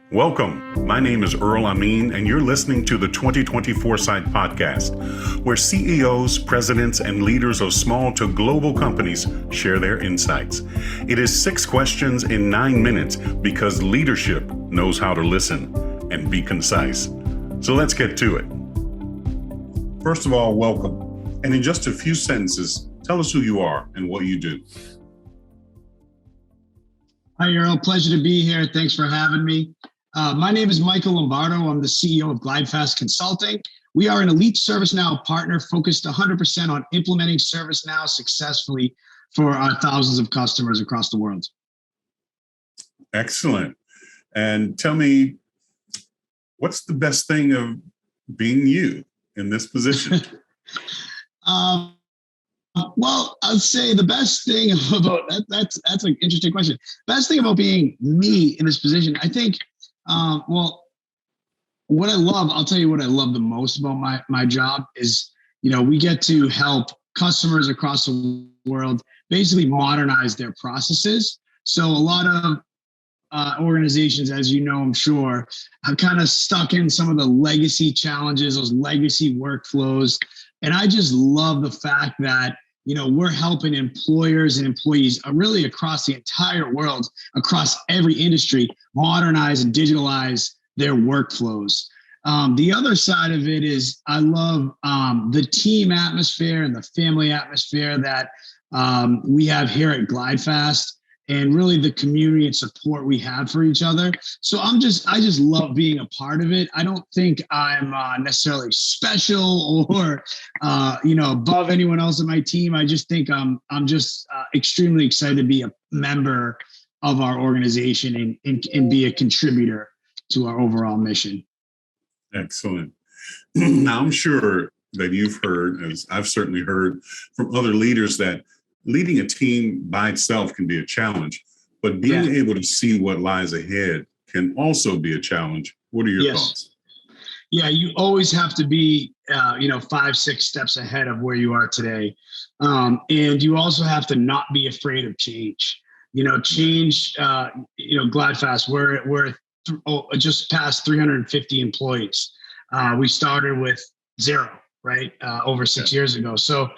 Welcome. My name is Earl Amin, and you're listening to the 2020 Foresight podcast, where CEOs, presidents, and leaders of small to global companies share their insights. It is 6 questions in 9 minutes because leadership knows how to listen and be concise. So let's get to it. First of all, welcome. And in just a few sentences, tell us who you are and what you do. Hi, Earl. Pleasure to be here. Thanks for having me. My name is Michael Lombardo. I'm the CEO of Glidefast Consulting. We are an elite ServiceNow partner focused 100% on implementing ServiceNow successfully for our thousands of customers across the world. Excellent. And tell me, what's the best thing of being you in this position? Well, I'd say the best thing about that's an interesting question. Best thing about being me in this position, I think, what I love, I'll tell you what I love the most about my job is, we get to help customers across the world basically modernize their processes. So a lot of organizations, as you know, I'm sure, have kind of stuck in some of the legacy challenges, those legacy workflows. And I just love the fact that we're helping employers and employees really across the entire world, across every industry, modernize and digitalize their workflows. The other side of it is I love the team atmosphere and the family atmosphere that we have here at Glidefast, and really the community and support we have for each other. So I just love being a part of it. I don't think I'm necessarily special or, above anyone else in my team. I just think I'm just extremely excited to be a member of our organization and be a contributor to our overall mission. Excellent. Now, I'm sure that you've heard, as I've certainly heard from other leaders, that leading a team by itself can be a challenge, but being able to see what lies ahead can also be a challenge. What are your thoughts? Yeah, you always have to be, 5-6 steps ahead of where you are today. And you also have to not be afraid of change. Change, Glidefast, we're just past 350 employees. We started with 0, right? Over 6 years ago. So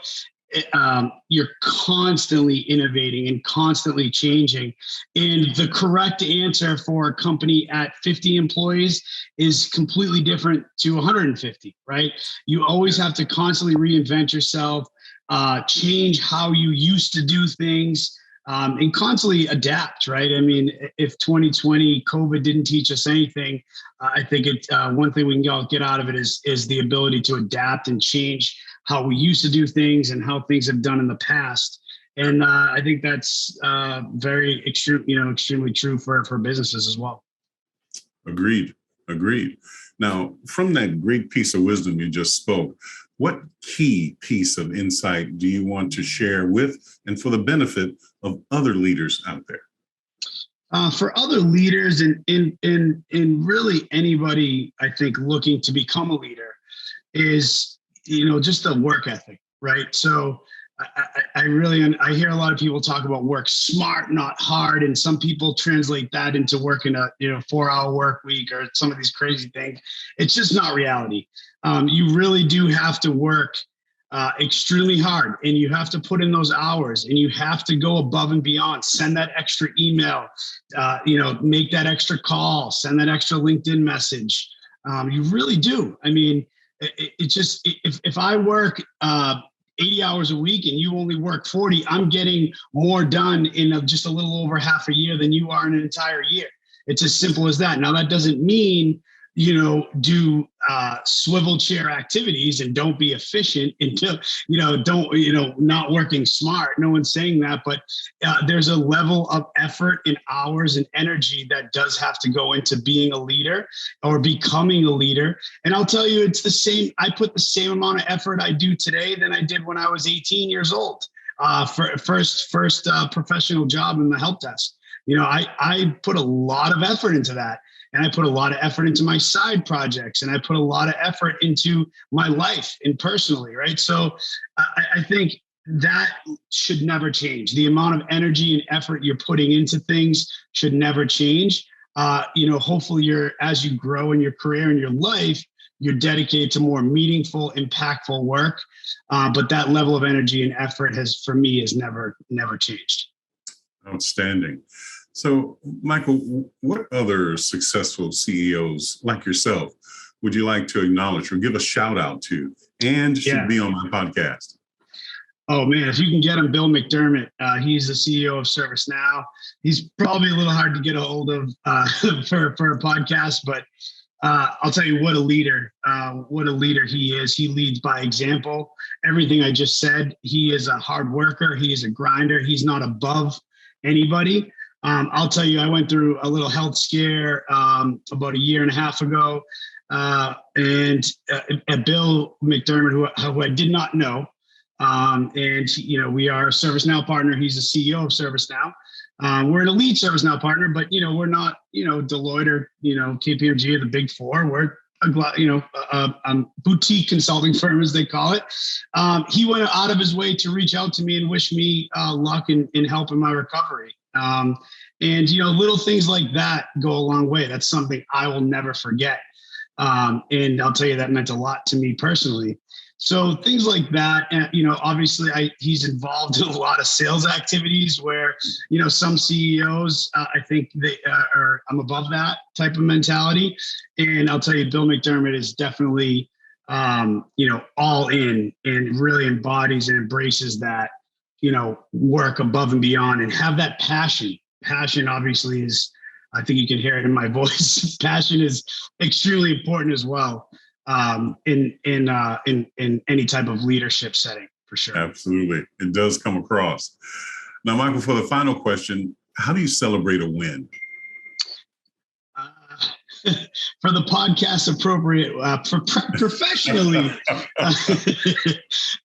you're constantly innovating and constantly changing. And the correct answer for a company at 50 employees is completely different to 150, right? You always have to constantly reinvent yourself, change how you used to do things, and constantly adapt, right? I mean, if 2020 COVID didn't teach us anything, I think one thing we can all get out of it is the ability to adapt and change how we used to do things and how things have done in the past. And I think that's very extremely true for businesses as well. Agreed. Now, from that great piece of wisdom you just spoke, what key piece of insight do you want to share with and for the benefit of other leaders out there? For other leaders and really anybody, I think, looking to become a leader is, just the work ethic, right? So I hear a lot of people talk about work smart, not hard. And some people translate that into working a 4-hour work week or some of these crazy things. It's just not reality. You really do have to work extremely hard, and you have to put in those hours, and you have to go above and beyond, send that extra email, make that extra call, send that extra LinkedIn message. You really do. I mean, if I work 80 hours a week and you only work 40, I'm getting more done in just a little over half a year than you are in an entire year. It's as simple as that. Now, that doesn't mean, do swivel chair activities and don't be efficient until, not working smart. No one's saying that, but there's a level of effort and hours and energy that does have to go into being a leader or becoming a leader. And I'll tell you, it's the same. I put the same amount of effort I do today than I did when I was 18 years old. First professional job in the help desk. I put a lot of effort into that. And I put a lot of effort into my side projects, and I put a lot of effort into my life and personally, right? So I think that should never change. The amount of energy and effort you're putting into things should never change. hopefully as you grow in your career and your life, you're dedicated to more meaningful, impactful work. But that level of energy and effort has never changed. Outstanding. So, Michael, what other successful CEOs like yourself would you like to acknowledge or give a shout out to and should be on my podcast? Oh man, if you can get him, Bill McDermott. He's the CEO of ServiceNow. He's probably a little hard to get a hold of for a podcast, but I'll tell you what a leader he is. He leads by example. Everything I just said, he is a hard worker. He is a grinder. He's not above anybody. I'll tell you, I went through a little health scare about a year and a half ago. And Bill McDermott, who I did not know, and we are a ServiceNow partner. He's the CEO of ServiceNow. We're an elite ServiceNow partner, but we're not Deloitte or KPMG or the Big Four. We're a boutique consulting firm, as they call it. He went out of his way to reach out to me and wish me luck in helping my recovery. And little things like that go a long way. That's something I will never forget. And I'll tell you, that meant a lot to me personally. So things like that, obviously he's involved in a lot of sales activities where, some CEOs, I think I'm above that type of mentality. And I'll tell you, Bill McDermott is definitely, all in and really embodies and embraces that, work above and beyond and have that passion. Passion obviously is, I think you can hear it in my voice. Passion is extremely important as well. In any type of leadership setting, for sure. Absolutely. It does come across. Now, Michael, for the final question, how do you celebrate a win? For the podcast appropriate, professionally,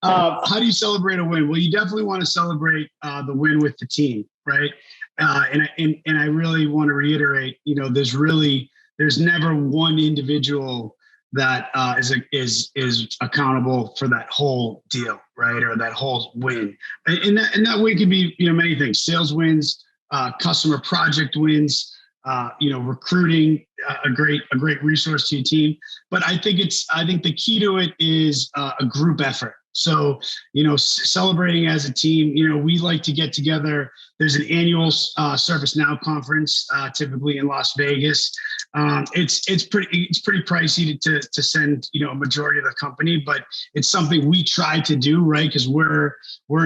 how do you celebrate a win? Well, you definitely want to celebrate the win with the team, right? And I really want to reiterate, there's never one individual that is accountable for that whole deal, right? Or that whole win. And that win can be, many things: sales wins, customer project wins, recruiting, a great resource to your team. But I think the key to it is a group effort. So, celebrating as a team, we like to get together. There's an annual ServiceNow conference, typically in Las Vegas. It's pretty pricey to send, a majority of the company, but it's something we try to do, right? Because we're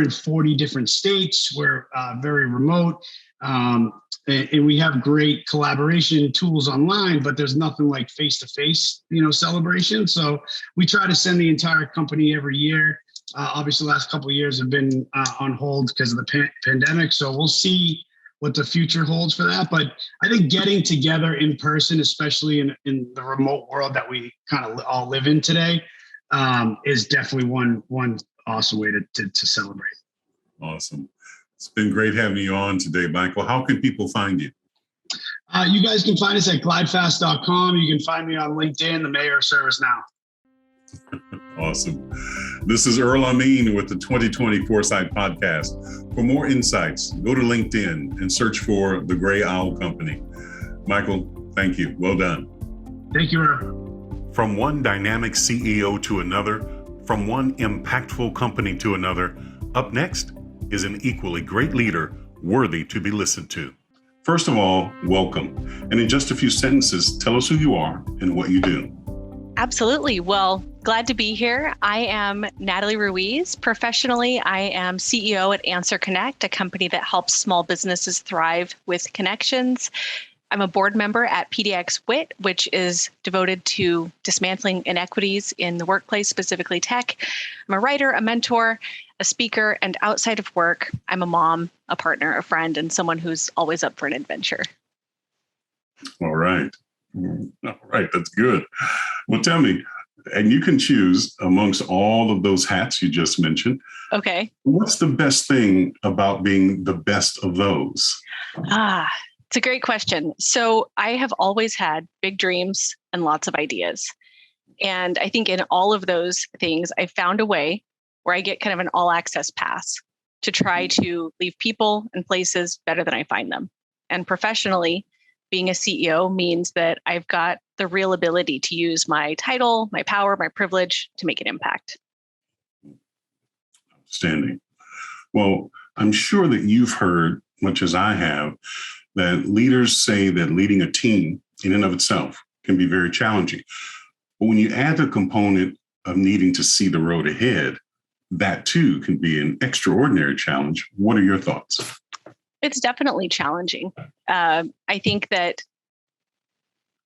in 40 different states. We're very remote. And we have great collaboration tools online, but there's nothing like face-to-face, celebration. So we try to send the entire company every year. Obviously, the last couple of years have been on hold because of the pandemic. So we'll see what the future holds for that. But I think getting together in person, especially in the remote world that we kind of all live in today, is definitely one awesome way to celebrate. Awesome. It's been great having you on today, Michael. How can people find you? You guys can find us at glidefast.com. You can find me on LinkedIn, the mayor of ServiceNow. Awesome. This is Earl Amin with the 2020 Foresight Podcast. For more insights, go to LinkedIn and search for The Gray Owl Company. Michael, thank you. Well done. Thank you, Earl. From one dynamic CEO to another, from one impactful company to another, up next is an equally great leader worthy to be listened to. First of all, welcome. And in just a few sentences, tell us who you are and what you do. Absolutely. Well, glad to be here. I am Natalie Ruiz. Professionally, I am CEO at AnswerConnect, a company that helps small businesses thrive with connections. I'm a board member at PDX WIT, which is devoted to dismantling inequities in the workplace, specifically tech. I'm a writer, a mentor, a speaker, and outside of work, I'm a mom, a partner, a friend, and someone who's always up for an adventure. All right. That's good. Well, tell me, and you can choose amongst all of those hats you just mentioned. Okay. What's the best thing about being the best of those? It's a great question. So I have always had big dreams and lots of ideas. And I think in all of those things, I found a way where I get kind of an all access pass to try to leave people and places better than I find them. And professionally, being a CEO means that I've got the real ability to use my title, my power, my privilege to make an impact. Outstanding. Well, I'm sure that you've heard, much as I have, that leaders say that leading a team in and of itself can be very challenging. But when you add the component of needing to see the road ahead, that too can be an extraordinary challenge. What are your thoughts? It's definitely challenging. I think that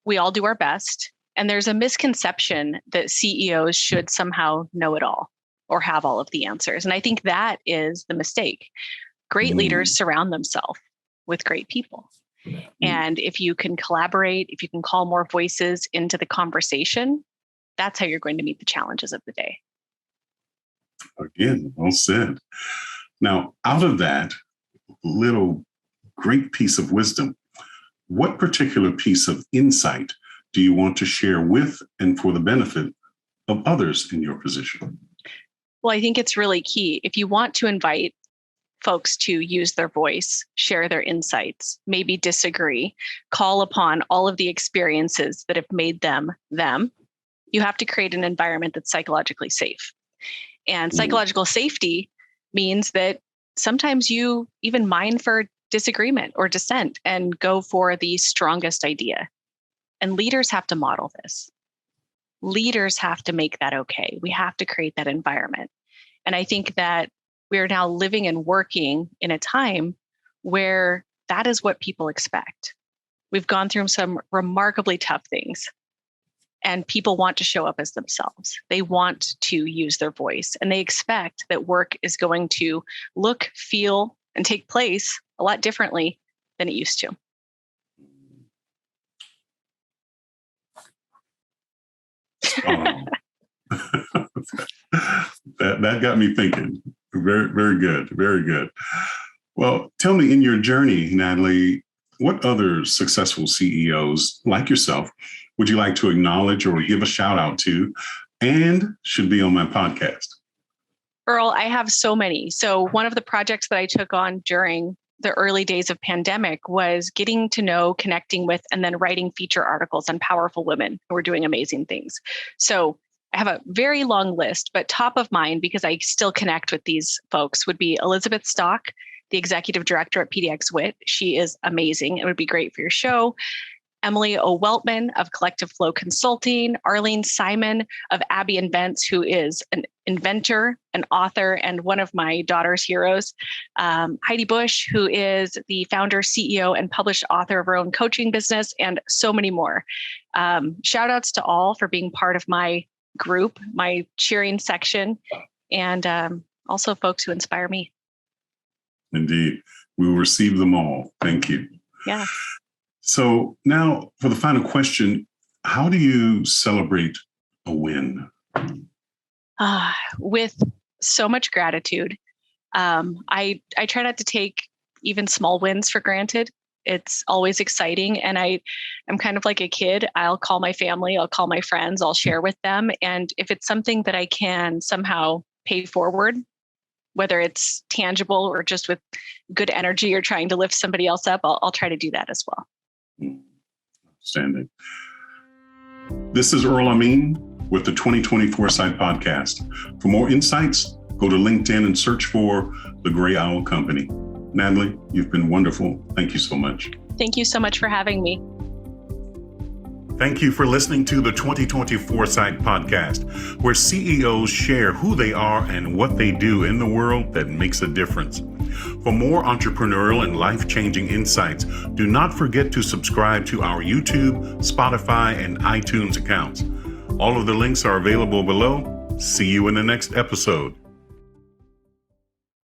we all do our best, and there's a misconception that CEOs should somehow know it all or have all of the answers. And I think that is the mistake. Great leaders surround themselves with great people. And if you can collaborate, if you can call more voices into the conversation, that's how you're going to meet the challenges of the day. Again, well said. Now, out of that little great piece of wisdom, what particular piece of insight do you want to share with and for the benefit of others in your position? Well, I think it's really key. If you want to invite folks to use their voice, share their insights, maybe disagree, call upon all of the experiences that have made them, you have to create an environment that's psychologically safe. And psychological safety means that sometimes you even mine for disagreement or dissent and go for the strongest idea. And leaders have to model this. Leaders have to make that okay. We have to create that environment. And I think that we are now living and working in a time where that is what people expect. We've gone through some remarkably tough things, and people want to show up as themselves. They want to use their voice, and they expect that work is going to look, feel, and take place a lot differently than it used to. That got me thinking. Very, very good. Very good. Well, tell me, in your journey, Natalie, what other successful CEOs like yourself would you like to acknowledge or give a shout out to and should be on my podcast? Earl, I have so many. So one of the projects that I took on during the early days of pandemic was getting to know, connecting with, and then writing feature articles on powerful women who are doing amazing things. So I have a very long list, but top of mind, because I still connect with these folks, would be Elizabeth Stock, the executive director at PDX Wit. She is amazing. It would be great for your show. Emily O. Weltman of Collective Flow Consulting, Arlene Simon of Abby Invents, who is an inventor, an author, and one of my daughter's heroes. Heidi Bush, who is the founder, CEO, and published author of her own coaching business, and so many more. Shout outs to all for being part of my group, my cheering section, and also folks who inspire me. Indeed. We will receive them all. Thank you. Yeah. So now for the final question, how do you celebrate a win? With so much gratitude. I try not to take even small wins for granted. It's always exciting. And I'm kind of like a kid. I'll call my family, I'll call my friends, I'll share with them. And if it's something that I can somehow pay forward, whether it's tangible or just with good energy or trying to lift somebody else up, I'll try to do that as well. Outstanding. This is Earl Amin with the 2020 Foresight Podcast. For more insights, go to LinkedIn and search for The Gray Owl Company. Natalie, you've been wonderful. Thank you so much. Thank you so much for having me. Thank you for listening to the 2020 Foresight Podcast, where CEOs share who they are and what they do in the world that makes a difference. For more entrepreneurial and life-changing insights, do not forget to subscribe to our YouTube, Spotify, and iTunes accounts. All of the links are available below. See you in the next episode.